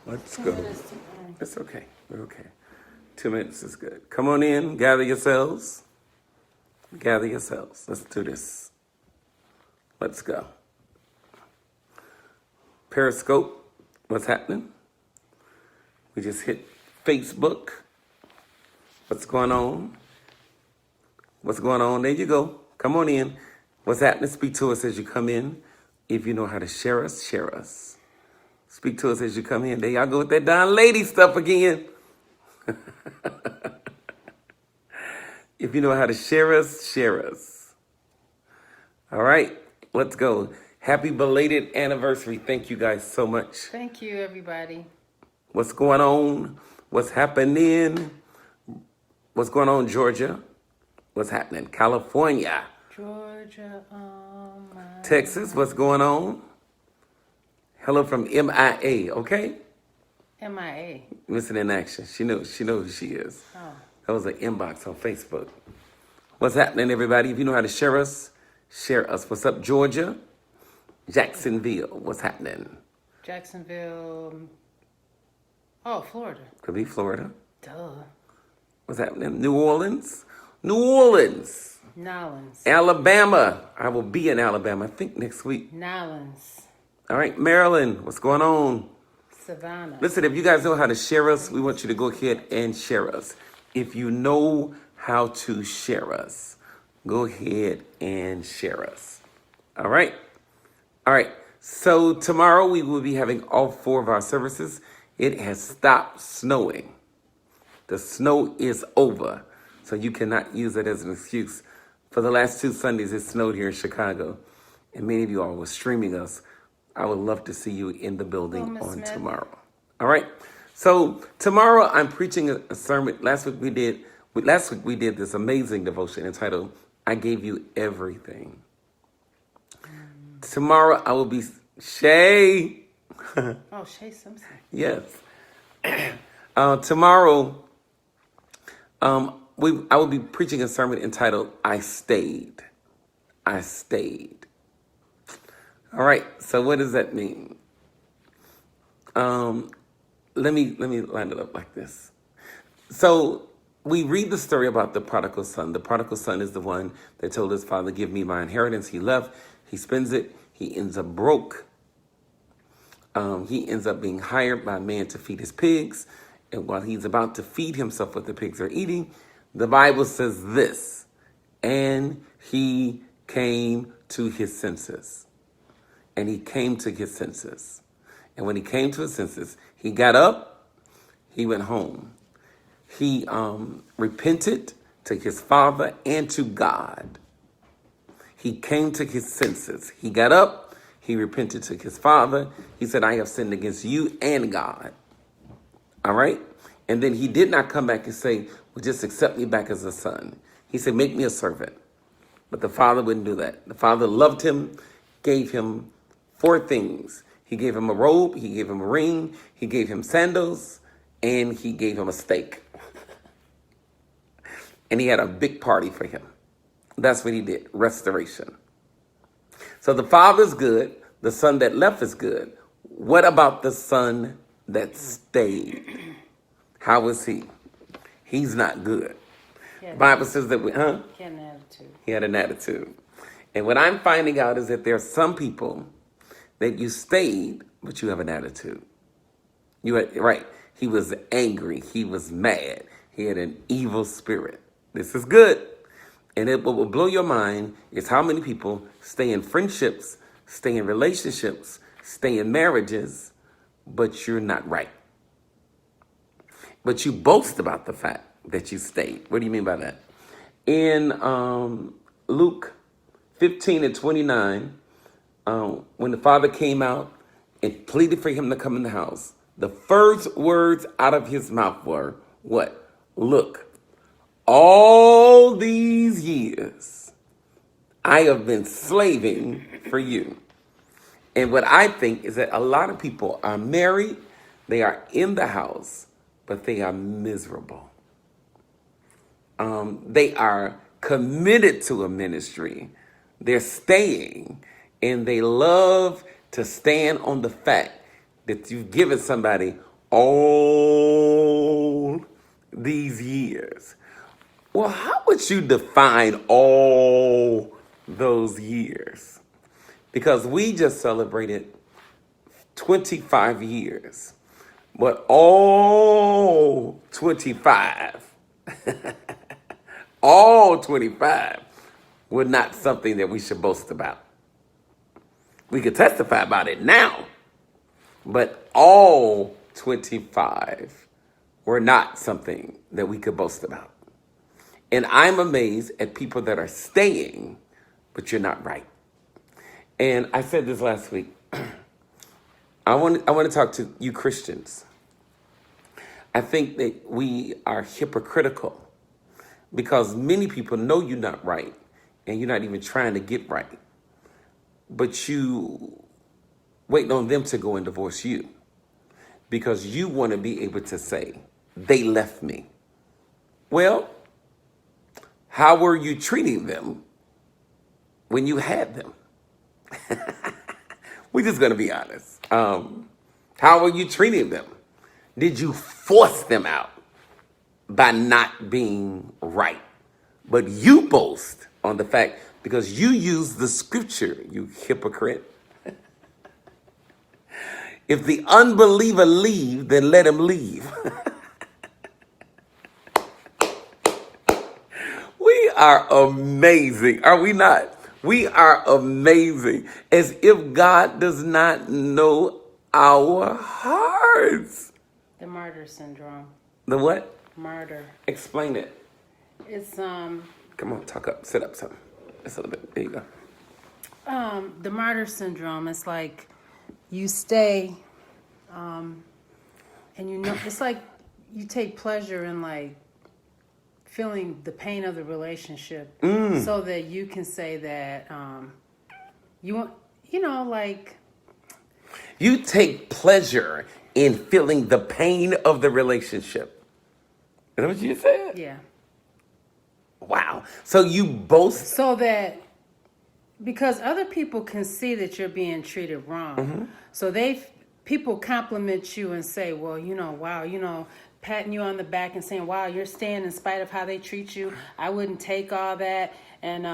Let's 2 go. minutes to burn. It's okay. We're okay. 2 minutes is good. Come on in. Gather yourselves. Gather yourselves. Let's do this. Let's go. Periscope. What's happening? We just hit Facebook. What's going on? What's going on? There you go. Come on in. What's happening? Speak to us as you come in. If you know how to share us, share us. Speak to us as you come in. There y'all go with that Don Lady stuff again. If you know how to share us, share us. All right, let's go. Happy belated anniversary. Thank you guys so much. Thank you, everybody. What's going on? What's happening? What's going on, Georgia? What's happening? California. Georgia, Texas, what's going on? Hello from MIA, okay? MIA. Missing in action. She knows who she is. Oh, That was an inbox on Facebook. What's happening, everybody? If you know how to share us, share us. What's up, Georgia? Jacksonville, what's happening? Jacksonville. Oh, Florida. Could be Florida. Duh. What's happening? New Orleans. New Orleans. Nolans. Alabama. I will be in Alabama, I think, next week. Nolans. All right, Maryland, what's going on? Savannah. Listen, if you guys know how to share us, we want you to go ahead and share us. If you know how to share us, go ahead and share us. All right? All right. So tomorrow we will be having all 4 of our services. It has stopped snowing. The snow is over. So you cannot use it as an excuse. For the last 2 Sundays, it snowed here in Chicago. And many of you all were streaming us. I would love to see you in the building Miss on Smith. tomorrow. All right. So tomorrow I'm preaching a sermon. Last week we did this amazing devotion entitled "I Gave You Everything." Tomorrow I will be Shay. Oh, Shay Simpson. Yes. Tomorrow, I will be preaching a sermon entitled "I Stayed." I stayed. All right. So what does that mean? Let me line it up like this. So we read the story about the prodigal son. The prodigal son is the one that told his father, "Give me my inheritance." He left. He spends it. He ends up broke. He ends up being hired by a man to feed his pigs. And while he's about to feed himself what the pigs are eating, the Bible says this, and he came to his senses. And he came to his senses. And when he came to his senses, he got up, he went home. He repented to his father and to God. He came to his senses. He got up, he repented to his father. He said, "I have sinned against you and God." All right? And then he did not come back and say, "Well, just accept me back as a son." He said, "Make me a servant." But the father wouldn't do that. The father loved him, gave him 4 things. He gave him a robe, he gave him a ring, he gave him sandals, and he gave him a steak. And he had a big party for him. That's what he did, restoration. So the father's good, the son that left is good. What about the son that stayed? How is he? He's not good. The Bible says that He had an attitude. he had an attitude. And what I'm finding out is that there are some people that you stayed, but you have an attitude. Right. He was angry. He was mad. He had an evil spirit. This is good. And what will blow your mind is how many people stay in friendships, stay in relationships, stay in marriages, but you're not right. But you boast about the fact that you stayed. What do you mean by that? In Luke 15:29, when the father came out and pleaded for him to come in the house, the first words out of his mouth were, what? "Look, all these years I have been slaving for you." And what I think is that a lot of people are married, they are in the house, but they are miserable. They are committed to a ministry. They're staying, and they love to stand on the fact that you've given somebody all these years. Well, how would you define all those years? Because we just celebrated 25 years. But all 25, all 25 were not something that we should boast about. We could testify about it now, but all 25 were not something that we could boast about. And I'm amazed at people that are staying, but you're not right. And I said this last week. I want to talk to you Christians. I think that we are hypocritical because many people know you're not right and you're not even trying to get right. But you waiting on them to go and divorce you because you want to be able to say, they left me. Well, how were you treating them when you had them? We're just going to be honest. How were you treating them? Did you force them out by not being right? But you boast on the fact because you use the scripture, you hypocrite. If the unbeliever leave, then let him leave. We are amazing, are we not? We are amazing, as if God does not know our hearts. The martyr syndrome. The what? Martyr. Explain it. It's Come on, talk up, sit up some. Just a little bit. There you go. the martyr syndrome. It's like you stay, and you know, it's like you take pleasure in like feeling the pain of the relationship, so that you can say that you know, like You take pleasure in feeling the pain of the relationship. Is that what you said? yeah. Wow. So you both. So that because other people can see that you're being treated wrong, so people compliment you and say, well, you know, wow, you know, patting you on the back and saying, wow, you're staying in spite of how they treat you. I wouldn't take all that. And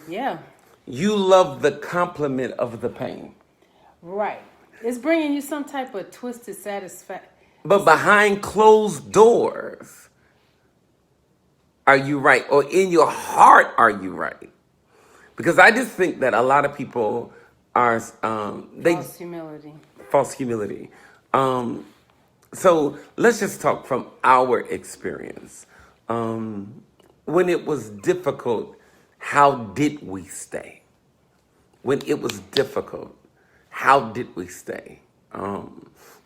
yeah. You love the compliment of the pain. Right. It's bringing you some type of twisted satisfaction. But behind closed doors, are you right? Or in your heart, are you right? Because I just think that a lot of people are False humility. false humility. So let's just talk from our experience. When it was difficult, how did we stay? When it was difficult, how did we stay?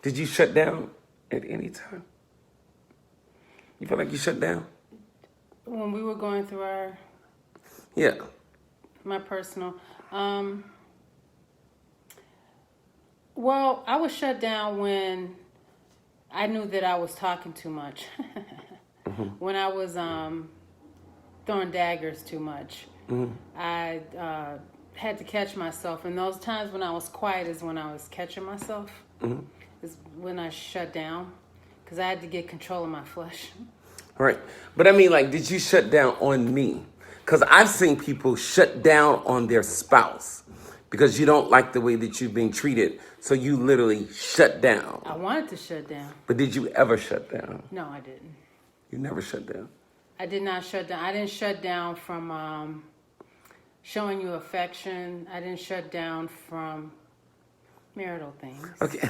Did you shut down at any time? You feel like you shut down? When we were going through Yeah. my personal, well, I was shut down when I knew that I was talking too much. When I was throwing daggers too much. I had to catch myself. And those times when I was quiet is when I was catching myself. Is when I shut down. Because I had to get control of my flesh. Right. But I mean, like, did you shut down on me? Because I've seen people shut down on their spouse because you don't like the way that you're being treated. So you literally shut down. I wanted to shut down. But did you ever shut down? No, I didn't. You never shut down. I did not shut down. I didn't shut down from showing you affection. I didn't shut down from marital things. Okay.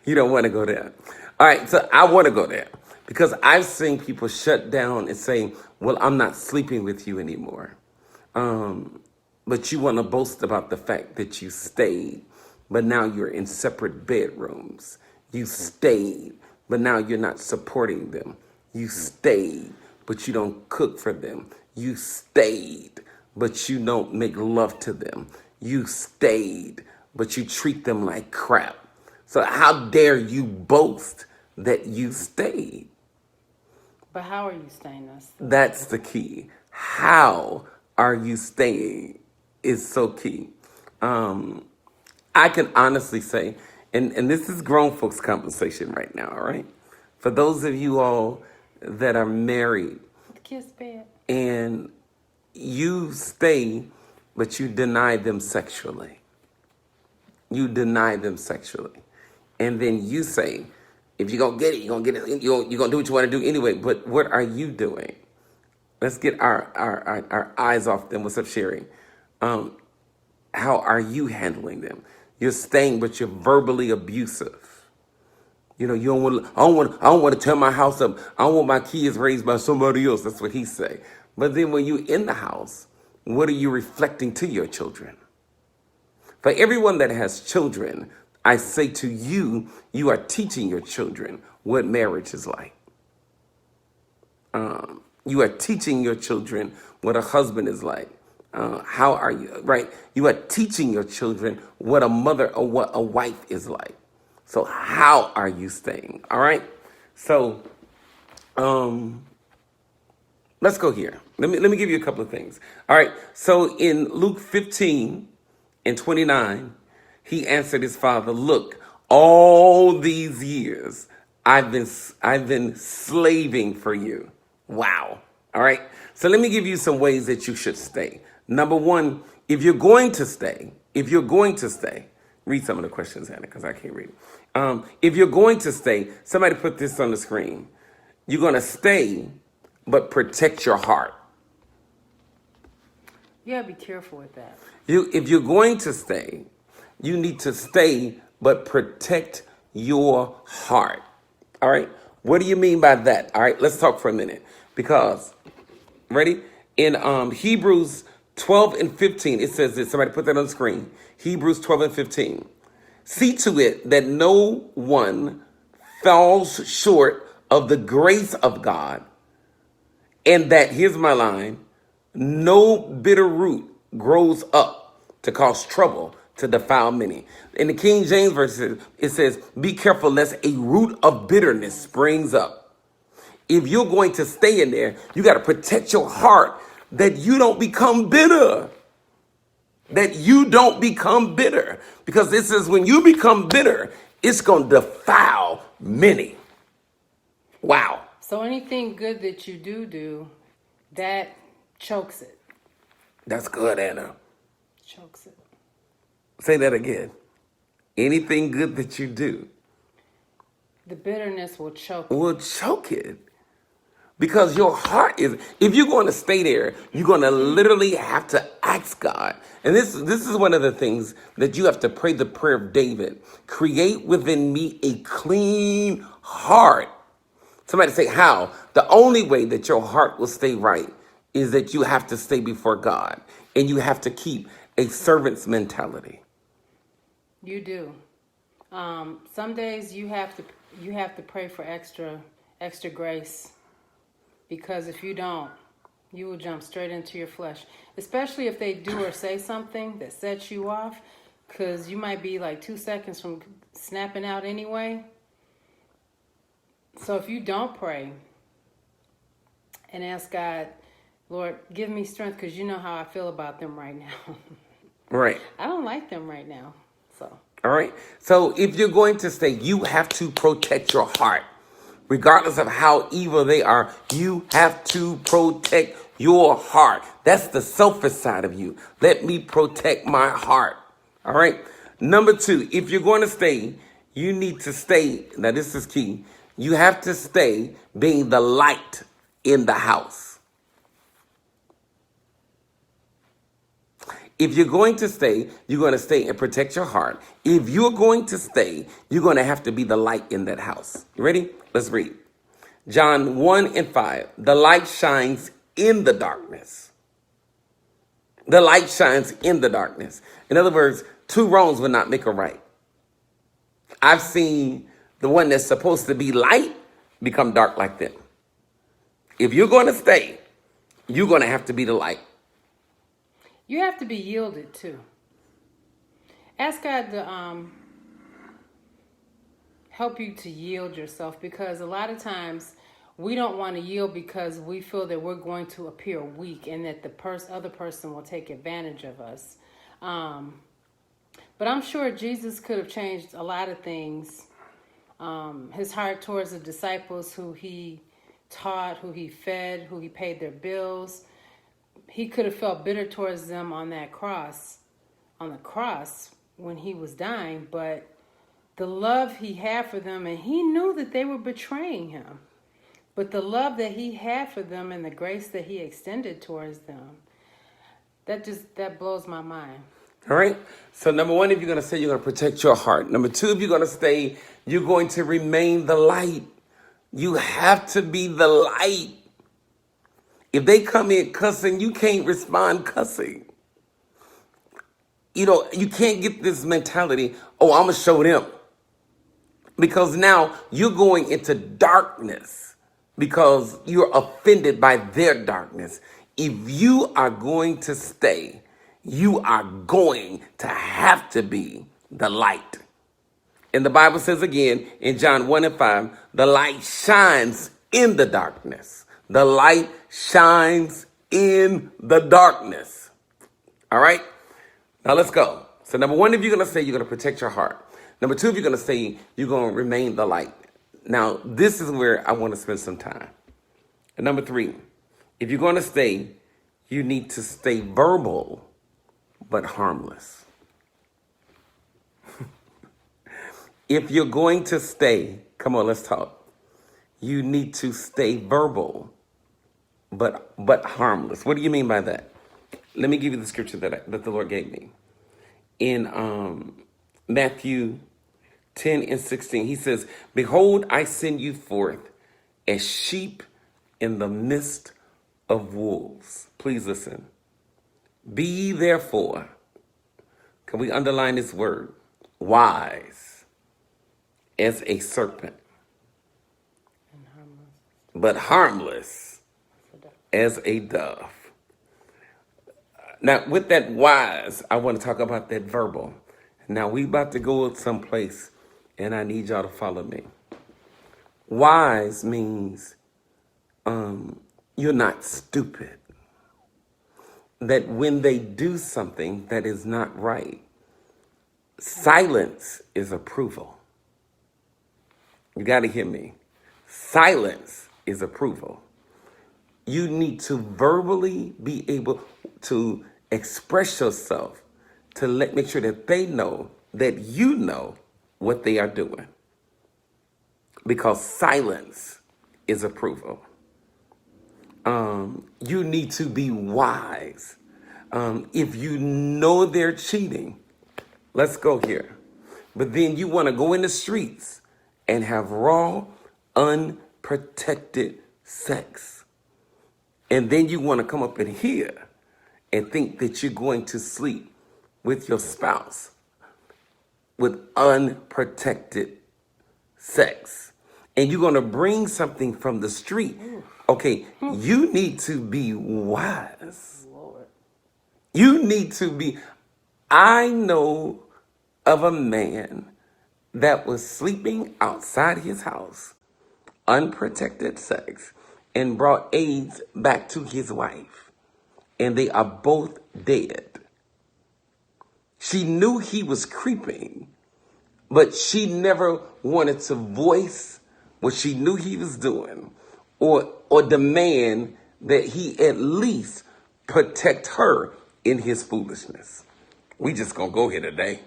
You don't want to go there. All right, so I want to go there because I've seen people shut down and say, well, I'm not sleeping with you anymore. But you want to boast about the fact that you stayed, but now you're in separate bedrooms. You stayed, but now you're not supporting them. You stayed, but you don't cook for them. You stayed, but you don't make love to them. You stayed, but you treat them like crap. So how dare you boast that you stayed? But how are you staying? That's the key. How are you staying is so key. I can honestly say, and this is grown folks conversation right now, all right? For those of you all that are married Kiss bed. and you stay, but you deny them sexually. You deny them sexually. And then you say, if you're going to get it, you're going to get it. You're going to do what you want to do anyway. But what are you doing? Let's get our eyes off them. What's up, Sherry? How are you handling them? You're staying, but you're verbally abusive. You know, I don't want to tear my house up. I don't want my kids raised by somebody else. That's what he say. But then when you're in the house, what are you reflecting to your children? For everyone that has children, I say to you, you are teaching your children what marriage is like. You are teaching your children what a husband is like. How are you, right? You are teaching your children what a mother or what a wife is like. So how are you staying? All right. So let's go here. Let me give you a couple of things. All right. So in Luke 15:29, he answered his father, "Look, all these years I've been slaving for you." Wow. All right. So let me give you some ways that you should stay. Number one, if you're going to stay, read some of the questions, Hannah, because I can't read. If you're going to stay, somebody put this on the screen. You're going to stay, but protect your heart. You gotta be careful with that. If you're going to stay, you need to stay, but protect your heart. All right. What do you mean by that? All right. Let's talk for a minute. Because, ready? In Hebrews 12:15, it says this. Somebody put that on the screen. Hebrews 12:15. See to it that no one falls short of the grace of God, and that, here's my line, no bitter root grows up to cause trouble, to defile many. In the King James version, it says, be careful lest a root of bitterness springs up. If you're going to stay in there, you got to protect your heart that you don't become bitter. That you don't become bitter. Because this is when you become bitter, it's going to defile many. Wow. So anything good that you do, that chokes it. That's good, Anna. Chokes it. Say that again. Anything good that you do The bitterness will choke it. will choke it. Because your heart is, if you're going to stay there, you're going to literally have to ask God. And this is one of the things that you have to pray the prayer of David. Create within me a clean heart. Somebody say, how? The only way that your heart will stay right is that you have to stay before God. And you have to keep a servant's mentality. You do. Some days you have to pray for extra grace, because if you don't, you will jump straight into your flesh. Especially if they do or say something that sets you off, because you might be like 2 seconds from snapping out anyway. So if you don't pray and ask God, Lord, give me strength, because you know how I feel about them right now. Right. I don't like them right now. So. All right. So if you're going to stay, you have to protect your heart. Regardless of how evil they are, you have to protect your heart. That's the selfish side of you. Let me protect my heart. All right. Number two, if you're going to stay, you need to stay. Now, this is key. You have to stay being the light in the house. If you're going to stay, you're going to stay and protect your heart. If you're going to stay, you're going to have to be the light in that house. You ready? Let's read. John 1:5. The light shines in the darkness. The light shines in the darkness. In other words, two wrongs will not make a right. I've seen the one that's supposed to be light become dark like them. If you're going to stay, you're going to have to be the light. You have to be yielded too. Ask God to help you to yield yourself, because a lot of times we don't want to yield because we feel that we're going to appear weak and that the other person will take advantage of us. But I'm sure Jesus could have changed a lot of things. His heart towards the disciples who he taught, who he fed, who he paid their bills. He could have felt bitter towards them on the cross when he was dying, but the love he had for them, and he knew that they were betraying him. But the love that he had for them and the grace that he extended towards them, that blows my mind. All right. So number one, if you're going to say you're going to protect your heart. Number two, if you're going to stay, you're going to remain the light. You have to be the light. If they come in cussing, you can't respond cussing. You can't get this mentality, oh, I'm going to show them. Because now you're going into darkness because you're offended by their darkness. If you are going to stay, you are going to have to be the light. And the Bible says again in John 1:5, the light shines in the darkness. The light shines in the darkness. All right? Now let's go. So number one, if you're going to say you're going to protect your heart. Number two, if you're going to say you're going to remain the light. Now, this is where I want to spend some time. And number three, if you're going to stay, you need to stay verbal, but harmless. If you're going to stay, come on, let's talk. You need to stay verbal, but harmless. What do you mean by that? Let me give you the scripture that the Lord gave me. In Matthew 10:16, he says, behold, I send you forth as sheep in the midst of wolves. Please listen. Be ye therefore, can we underline this word, wise as a serpent, but harmless as a dove. Now, with that wise, I want to talk about that verbal. Now, we about to go someplace, and I need y'all to follow me. Wise means you're not stupid. That when they do something that is not right, silence is approval. You got to hear me. Silence is approval. You need to verbally be able to express yourself to make sure that they know that you know what they are doing. Because silence is approval. You need to be wise. If you know they're cheating, let's go here. But then you want to go in the streets and have raw, unprotected sex. And then you want to come up in here and think that you're going to sleep with your spouse with unprotected sex. And you're going to bring something from the street. Okay, you need to be wise. You need to be. I know of a man that was sleeping outside his house, unprotected sex, and brought AIDS back to his wife. And they are both dead. She knew he was creeping, but she never wanted to voice what she knew he was doing or demand that he at least protect her in his foolishness. We just gonna go here today.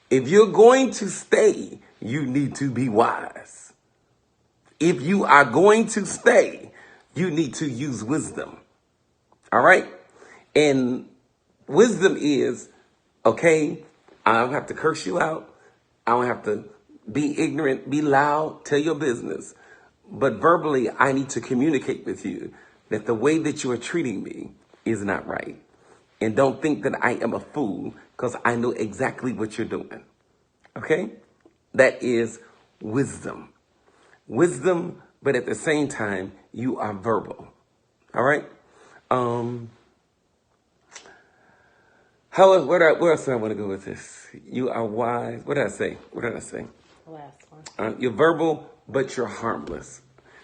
If you're going to stay, you need to be wise. If you are going to stay, you need to use wisdom. All right? And wisdom is, okay, I don't have to curse you out. I don't have to be ignorant, be loud, tell your business. But verbally, I need to communicate with you that the way that you are treating me is not right. And don't think that I am a fool because I know exactly what you're doing. Okay? That is wisdom. Wisdom, but at the same time, you are verbal. All right? Where else do I want to go with this? You are wise. What did I say? Last one. You're verbal, but you're harmless.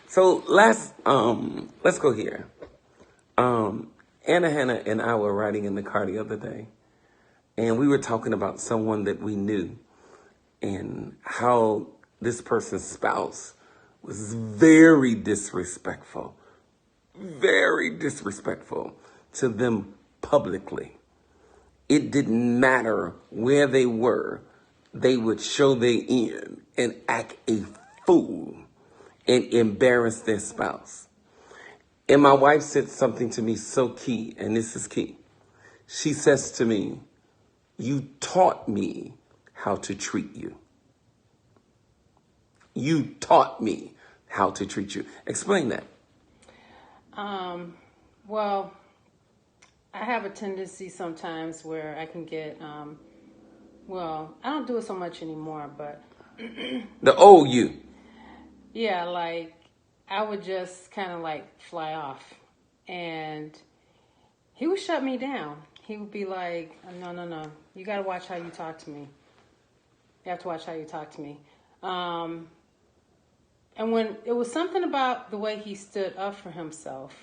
So let's go here. Hannah and I were riding in the car the other day, And we were talking about someone that we knew and how this person's spouse was very disrespectful to them publicly. It didn't matter where they were. They would show their end and act a fool and embarrass their spouse. And my wife said something to me so key, and this is key. She says to me, "You taught me how to treat you. You taught me how to treat you." Explain that. Well, I have a tendency sometimes where I can get, well, I don't do it so much anymore, but The old you. yeah, like I would just kind of like fly off, and he would shut me down. He would be like, "No, no, no, you got to watch how you talk to me. You have to watch how you talk to me." And when it was something about the way he stood up for himself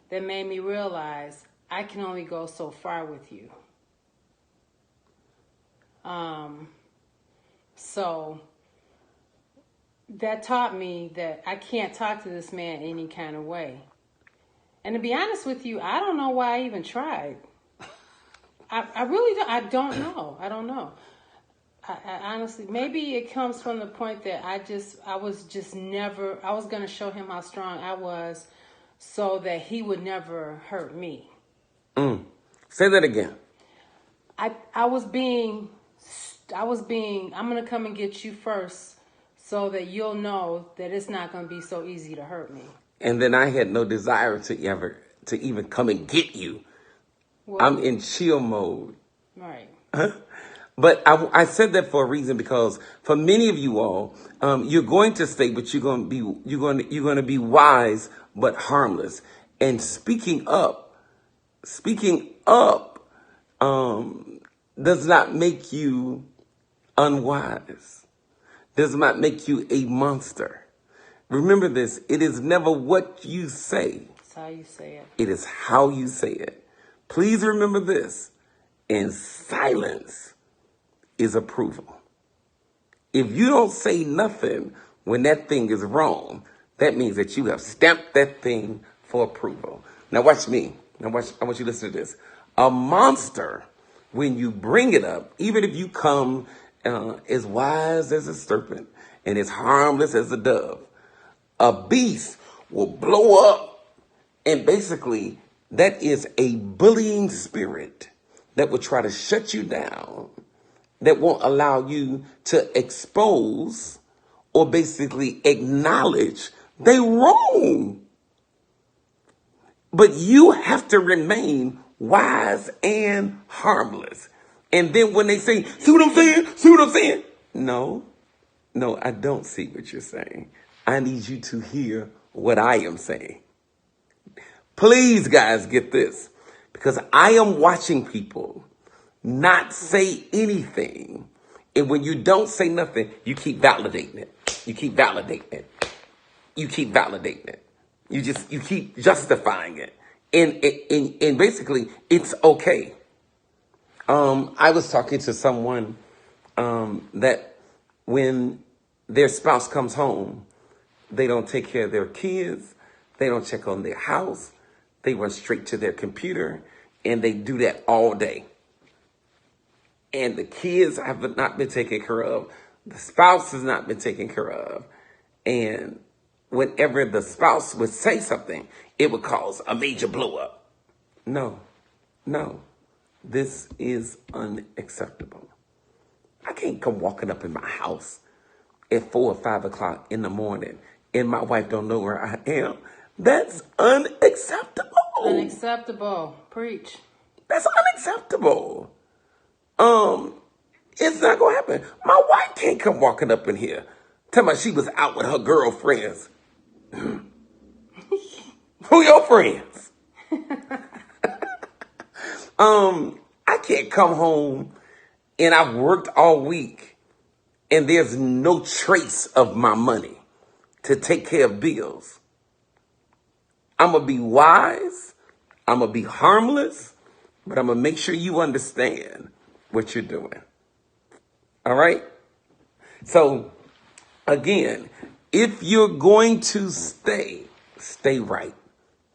that made me realize I can only go so far with you. So that taught me that I can't talk to this man any kind of way. And to be honest with you, I don't know why I even tried. I really don't. I don't know. I don't know. I honestly, maybe it comes from the point that I was going to show him how strong I was so that he would never hurt me. Say that again. I was being, I'm going to come and get you first so that you'll know that it's not going to be so easy to hurt me. And then I had no desire to even come and get you. Well, I'm in chill mode. Right. But I said that for a reason, because for many of you all, you're going to stay, but you're going to be wise but harmless. And speaking up does not make you unwise. Does not make you a monster. Remember this: it is never what you say. It's how you say it. It is how you say it. Please remember this: in silence is approval. If you don't say nothing when that thing is wrong, that means that you have stamped that thing for approval. Now watch me. I want you to listen to this. A monster, when you bring it up, even if you come as wise as a serpent and as harmless as a dove, a beast will blow up. And basically, that is a bullying spirit that will try to shut you down, that won't allow you to expose or basically acknowledge they wrong. But you have to remain wise and harmless. And then when they say, "See what I'm saying? See what I'm saying?" No, I don't see what you're saying. I need you to hear what I am saying. Please, guys, get this. Because I am watching people not say anything. And when you don't say nothing, you keep validating it. You keep validating it. You keep validating it. You keep justifying it. And basically, it's okay. I was talking to someone that when their spouse comes home, they don't take care of their kids. They don't check on their house. They run straight to their computer, and they do that all day. And the kids have not been taken care of. The spouse has not been taken care of. And whenever the spouse would say something, it would cause a major blow up. No. This is unacceptable. I can't come walking up in my house at 4 or 5 o'clock in the morning and my wife don't know where I am. That's unacceptable. Unacceptable. Preach. That's unacceptable. It's not gonna happen. My wife can't come walking up in here telling me she was out with her girlfriends. Who your friends? I can't come home and I've worked all week and there's no trace of my money to take care of bills. I'm gonna be wise. I'm gonna be harmless, but I'm gonna make sure you understand what you're doing. All right? So, again, if you're going to stay right.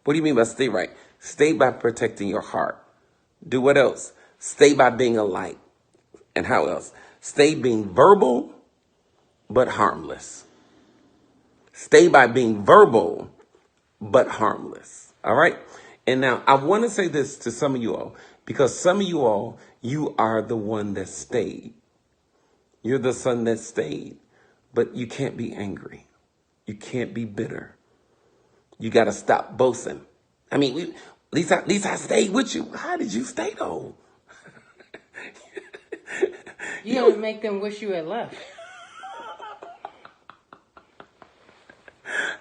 What do you mean by stay right? Stay by protecting your heart. Do what else? Stay by being a light. And how else? Stay being verbal, but harmless. Stay by being verbal, but harmless. All right? And now I want to say this to some of you all, because some of you all, you are the one that stayed. You're the son that stayed, but you can't be angry. You can't be bitter. You got to stop boasting. I mean, at least I stayed with you. How did you stay though? You gotta make them wish you had left.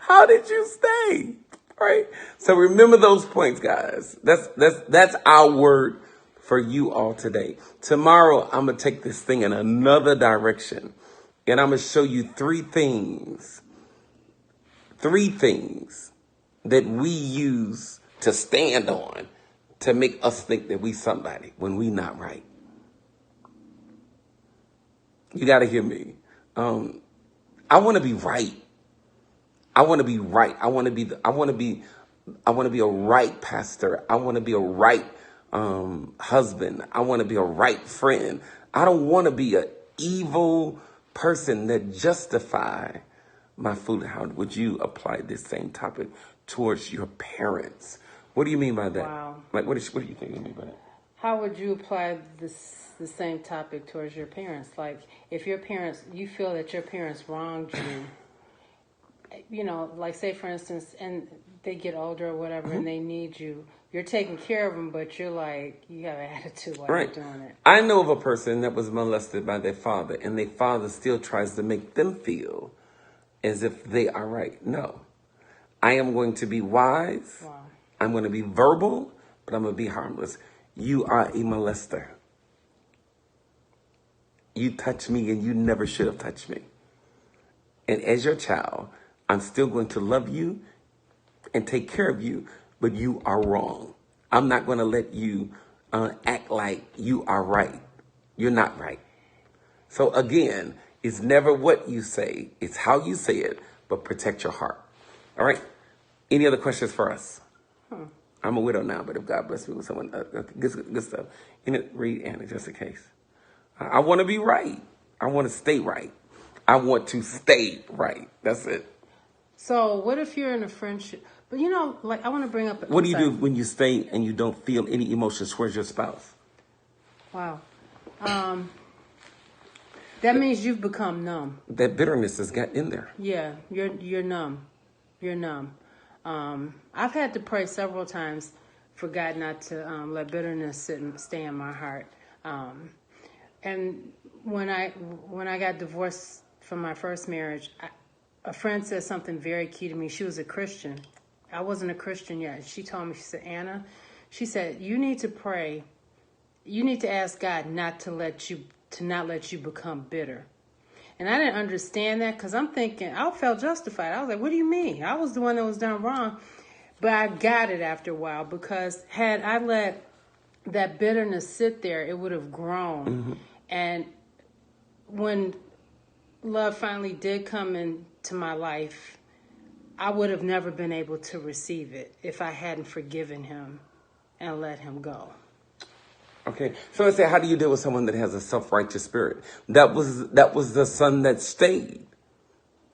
How did you stay? Right? So remember those points, guys. That's our word for you all today. Tomorrow, I'm going to take this thing in another direction. And I'm going to show you three things that we use to stand on to make us think that we somebody when we not right. You got to hear me. I want to be right. I want to be right. I want to be a right pastor. I want to be a right husband. I want to be a right friend. I don't want to be an evil person that justify my food. How would you apply this same topic towards your parents? What do you mean by that? Wow. Like, what do you think you mean by that? How would you apply the same topic towards your parents? Like, if your parents, you feel that your parents wronged you, like say for instance, and they get older or whatever, and they need you. You're taking care of them, but you're like, you have an attitude while you're doing it. I know of a person that was molested by their father, and their father still tries to make them feel as if they are right. No. I am going to be wise. Wow. I'm going to be verbal, but I'm going to be harmless. You are a molester. You touched me, and you never should have touched me. And as your child, I'm still going to love you and take care of you, but you are wrong. I'm not going to let you act like you are right. You're not right. So again, it's never what you say. It's how you say it, but protect your heart. All right? Any other questions for us? I'm a widow now, but if God bless me with someone, good stuff. Read Anna, just in case. I want to be right. I want to stay right. I want to stay right. That's it. So what if you're in a friendship? But I want to bring up. What do you do when you stay and you don't feel any emotions towards your spouse? Wow. That means you've become numb. That bitterness has got in there. Yeah, you're numb. You're numb. I've had to pray several times for God not to let bitterness sit and stay in my heart. And when I got divorced from my first marriage, a friend said something very key to me. She was a Christian. I wasn't a Christian yet. She told me, she said, Anna, she said, you need to pray. You need to ask God not to let you become bitter. And I didn't understand that because I'm thinking, I felt justified. I was like, what do you mean? I was the one that was done wrong. But I got it after a while, because had I let that bitterness sit there, it would have grown. Mm-hmm. And when love finally did come into my life, I would have never been able to receive it if I hadn't forgiven him and let him go. Okay, so let's say, how do you deal with someone that has a self-righteous spirit? That was the son that stayed.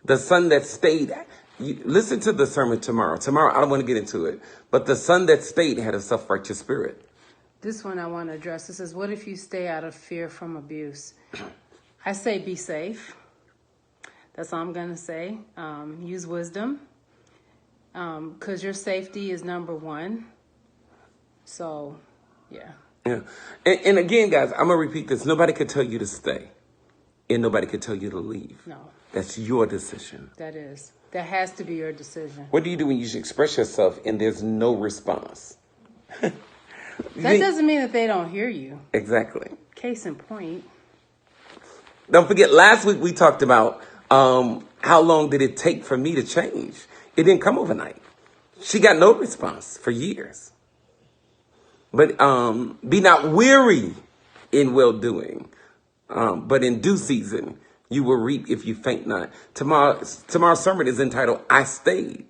The son that stayed. Listen to the sermon tomorrow. Tomorrow, I don't want to get into it, but the son that stayed had a self-righteous spirit. This one I want to address. This is, what if you stay out of fear from abuse? I say be safe. That's all I'm going to say. Use wisdom, because your safety is number one. So, yeah. Yeah. And again, guys, I'm going to repeat this. Nobody could tell you to stay, and nobody could tell you to leave. No. That's your decision. That is. That has to be your decision. What do you do when you express yourself and there's no response? That doesn't mean that they don't hear you. Exactly. Case in point. Don't forget, last week we talked about how long did it take for me to change. It didn't come overnight. She got no response for years. But be not weary in well-doing. But in due season, you will reap if you faint not. Tomorrow's sermon is entitled, I Stayed.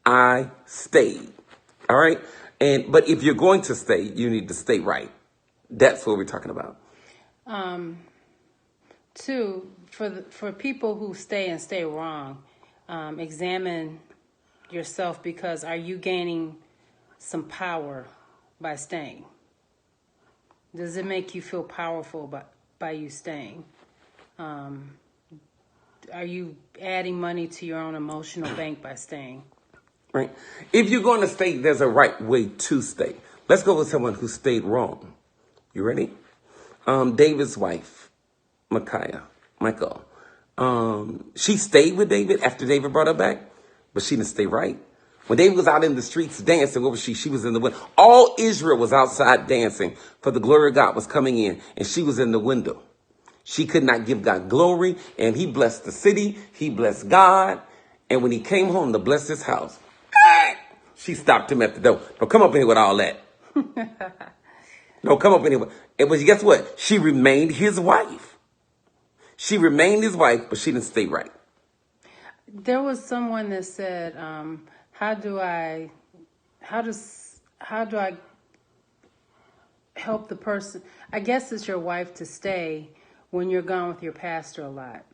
I stayed. All right? But if you're going to stay, you need to stay right. That's what we're talking about. Two, for people who stay wrong, examine yourself, because are you gaining some power by staying? Does it make you feel powerful by you staying? Are you adding money to your own emotional bank by staying? Right. If you're going to stay, there's a right way to stay. Let's go with someone who stayed wrong. You ready? David's wife, Michael. She stayed with David after David brought her back, but she didn't stay right. When David was out in the streets dancing, what was she? She was in the window. All Israel was outside dancing, for the glory of God was coming in, and she was in the window. She could not give God glory, and he blessed the city. He blessed God. And when he came home to bless his house, she stopped him at the door. Don't come up in here with all that. Don't come up in here. But guess what? She remained his wife. She remained his wife, but she didn't stay right. There was someone that said, how do I help the person? I guess it's your wife to stay when you're gone with your pastor a lot.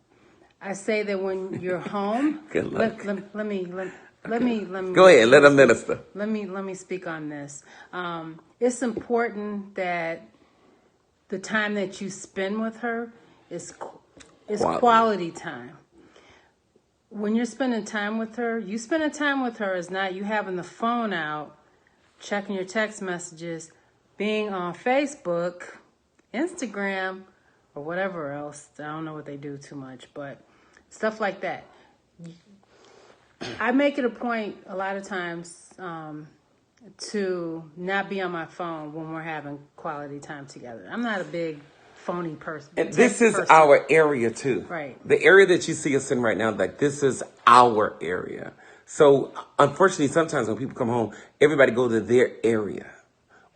I say that when you're home, Good luck. let me Go ahead, let them minister. Let me speak on this. It's important that the time that you spend with her is quality time. When you're spending time with her, you spending time with her is not you having the phone out, checking your text messages, being on Facebook, Instagram, or whatever else. I don't know what they do too much, but stuff like that. I make it a point a lot of times to not be on my phone when we're having quality time together. I'm not a big phony person. And this is our area too. Right. The area that you see us in right now, like this is our area. So unfortunately, sometimes when people come home, everybody go to their area.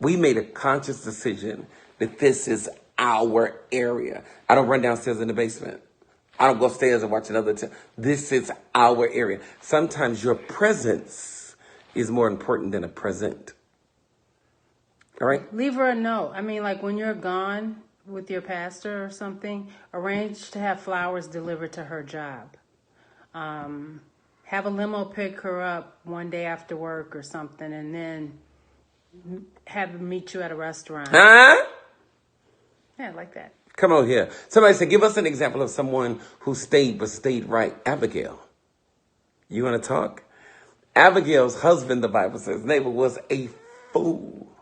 We made a conscious decision that this is our area. I don't run downstairs in the basement. I don't go upstairs and watch another. This is our area. Sometimes your presence is more important than a present. All right? Leave her a note. I mean, like when you're gone with your pastor or something, arrange to have flowers delivered to her job. Have a limo pick her up one day after work or something, and then have them meet you at a restaurant. Huh? Yeah, like that. Come on here. Somebody said, give us an example of someone who stayed but stayed right. Abigail. You want to talk? Abigail's husband, the Bible says, neighbor, was a fool.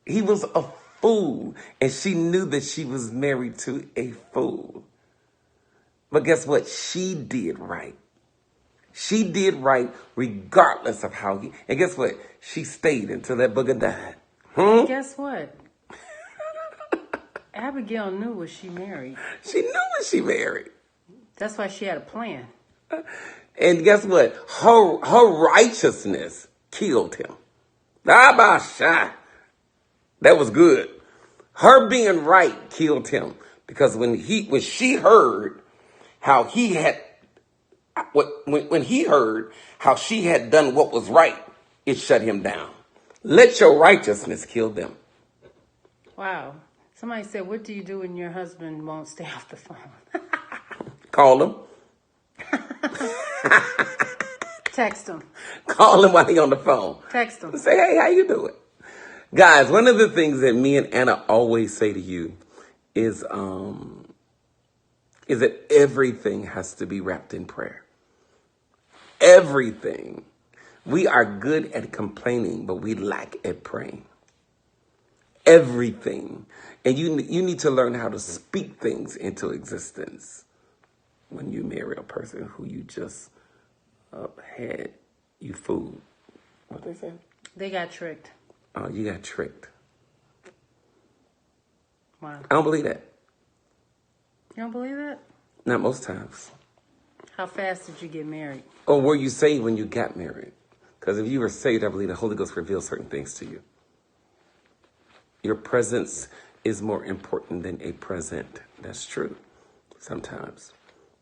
He was a fool. And she knew that she was married to a fool. But guess what? She did right. She did right regardless of how he... And guess what? She stayed until that booger died. Guess what? Abigail knew what she married. She knew what she married. That's why she had a plan. And guess what? Her righteousness killed him. That was good. Her being right killed him. Because when she heard how he had... When he heard how she had done what was right, it shut him down. Let your righteousness kill them. Wow. Somebody said, what do you do when your husband won't stay off the phone? Call him. Text him. Call him while he's on the phone. Text him. Say, hey, how you doing? Guys, one of the things that me and Anna always say to you is that everything has to be wrapped in prayer. Everything. We are good at complaining, but we lack at praying. Everything. And you need to learn how to speak things into existence when you marry a person who you just had you fooled. What they say? They got tricked. Oh, you got tricked. Wow. I don't believe that. You don't believe that? Not most times. How fast did you get married? Or were you saved when you got married? Because if you were saved, I believe the Holy Ghost reveals certain things to you. Your presence is more important than a present. That's true. Sometimes.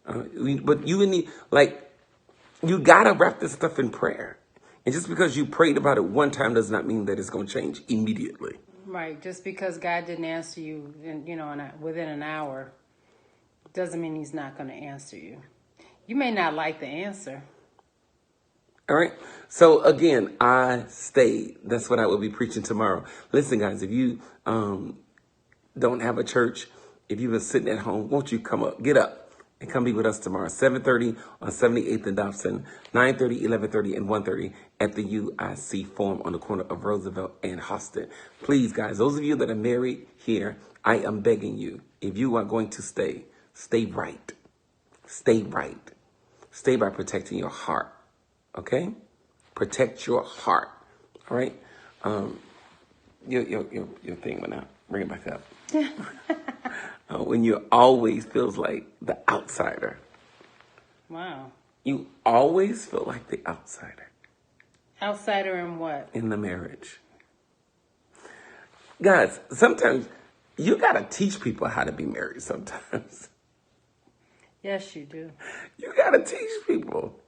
But you need, like, you got to wrap this stuff in prayer. And just because you prayed about it one time does not mean that it's going to change immediately. Right. Just because God didn't answer you, within an hour, doesn't mean he's not going to answer you. You may not like the answer. All right. So again, I stayed. That's what I will be preaching tomorrow. Listen, guys, if you don't have a church, if you've been sitting at home, won't you come up, get up and come be with us tomorrow, 7:30 on 78th and Dobson, 9:30, 11:30, and 1:30 at the UIC Forum on the corner of Roosevelt and Houston. Please, guys, those of you that are married here, I am begging you, if you are going to stay right. Stay right. Stay by protecting your heart. Okay? Protect your heart. All right? Your thing went out. Bring it back up. When you always feels like the outsider. Wow. You always feel like the outsider. Outsider in what? In the marriage. Guys, sometimes you got to teach people how to be married sometimes. Yes, you do. You got to teach people.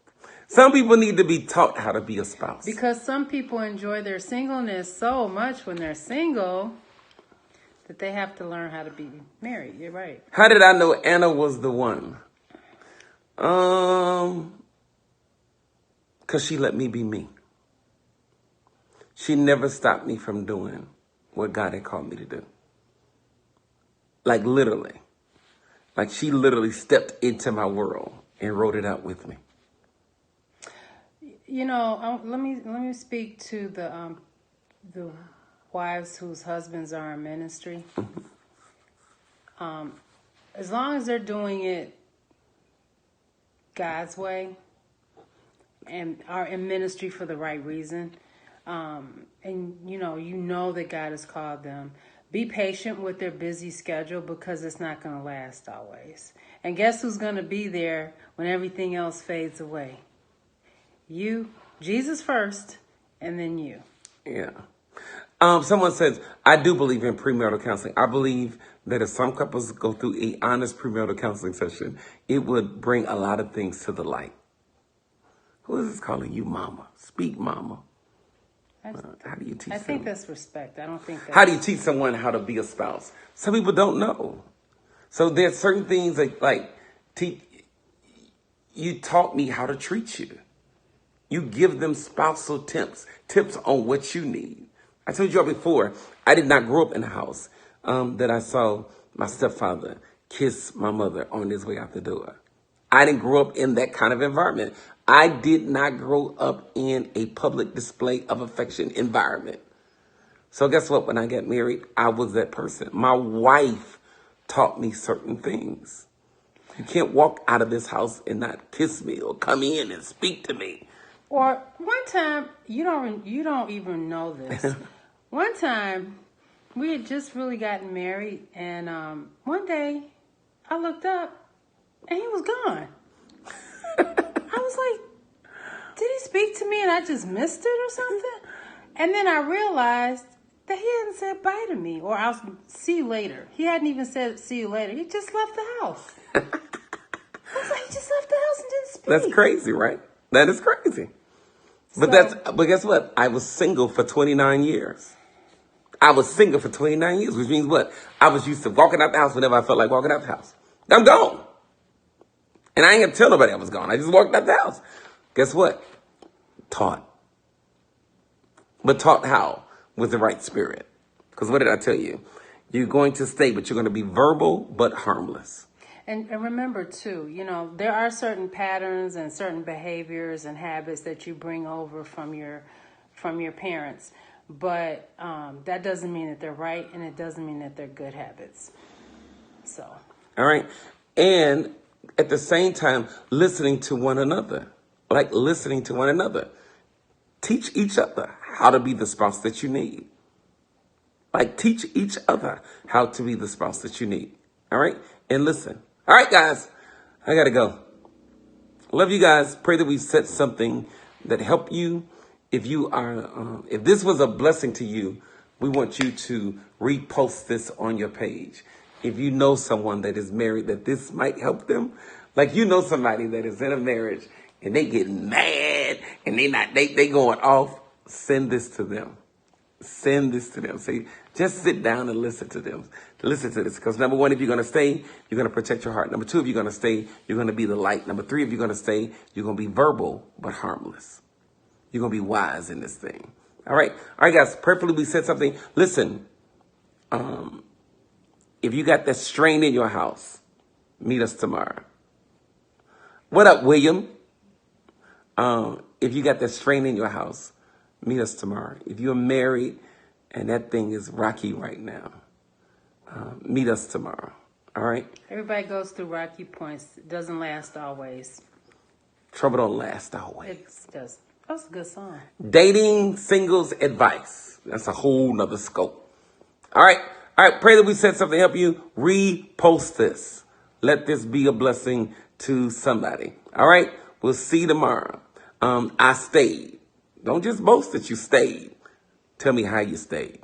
Some people need to be taught how to be a spouse. Because some people enjoy their singleness so much when they're single that they have to learn how to be married. You're right. How did I know Anna was the one? 'Cause she let me be me. She never stopped me from doing what God had called me to do. Like literally. Like she literally stepped into my world and wrote it out with me. Let me speak to the wives whose husbands are in ministry. As long as they're doing it God's way and are in ministry for the right reason, and you know that God has called them, be patient with their busy schedule because it's not going to last always. And guess who's going to be there when everything else fades away? You, Jesus first, and then you. Yeah. Someone says, I do believe in premarital counseling. I believe that if some couples go through a honest premarital counseling session, it would bring a lot of things to the light. Who is this calling you mama? Speak, mama. How do you teach I think that's respect. I don't think that's... How do you teach someone how to be a spouse? Some people don't know. So there's certain things you taught me how to treat you. You give them spousal tips on what you need. I told you all before, I did not grow up in a house that I saw my stepfather kiss my mother on his way out the door. I didn't grow up in that kind of environment. I did not grow up in a public display of affection environment. So guess what? When I got married, I was that person. My wife taught me certain things. You can't walk out of this house and not kiss me or come in and speak to me. Or one time, you don't even know this. One time, we had just really gotten married, and one day, I looked up, and he was gone. I was like, did he speak to me and I just missed it or something? And then I realized that he hadn't said bye to me, or I'll see you later. He hadn't even said see you later. He just left the house. I was like, he just left the house and didn't speak. That's crazy, right? That is crazy. But guess what? I was single for 29 years. Which means what? I was used to walking out the house whenever I felt like walking out the house. I'm gone. And I ain't gonna tell nobody I was gone. I just walked out the house. Guess what? Taught. But taught how? With the right spirit. Because what did I tell you? You're going to stay, but you're going to be verbal but harmless. And remember, too, there are certain patterns and certain behaviors and habits that you bring over from your parents. But that doesn't mean that they're right, and it doesn't mean that they're good habits. So. All right. And at the same time, listening to one another. Like listening to one another. Teach each other how to be the spouse that you need. Like teach each other how to be the spouse that you need. All right? And listen. All right, guys. I got to go. Love you guys. Pray that we said something that helped you. If you are, if this was a blessing to you, we want you to repost this on your page. If you know someone that is married that this might help them, like you know somebody that is in a marriage and they get mad and they going off, send this to them. Send this to them. Say, just sit down and listen to them. Listen to this. Because number one, if you're going to stay, you're going to protect your heart. Number two, if you're going to stay, you're going to be the light. Number three, if you're going to stay, you're going to be verbal but harmless. You're going to be wise in this thing. All right. All right, guys. Perfectly, we said something. Listen, if you got that strain in your house, meet us tomorrow. What up, William? If you got that strain in your house, meet us tomorrow. If you're married and that thing is rocky right now, meet us tomorrow. All right? Everybody goes through rocky points. It doesn't last always. Trouble don't last always. It does. That's a good song. Dating singles advice. That's a whole nother scope. All right. All right. Pray that we said something to help you. Repost this. Let this be a blessing to somebody. All right. We'll see you tomorrow. I stayed. Don't just boast that you stayed. Tell me how you stayed.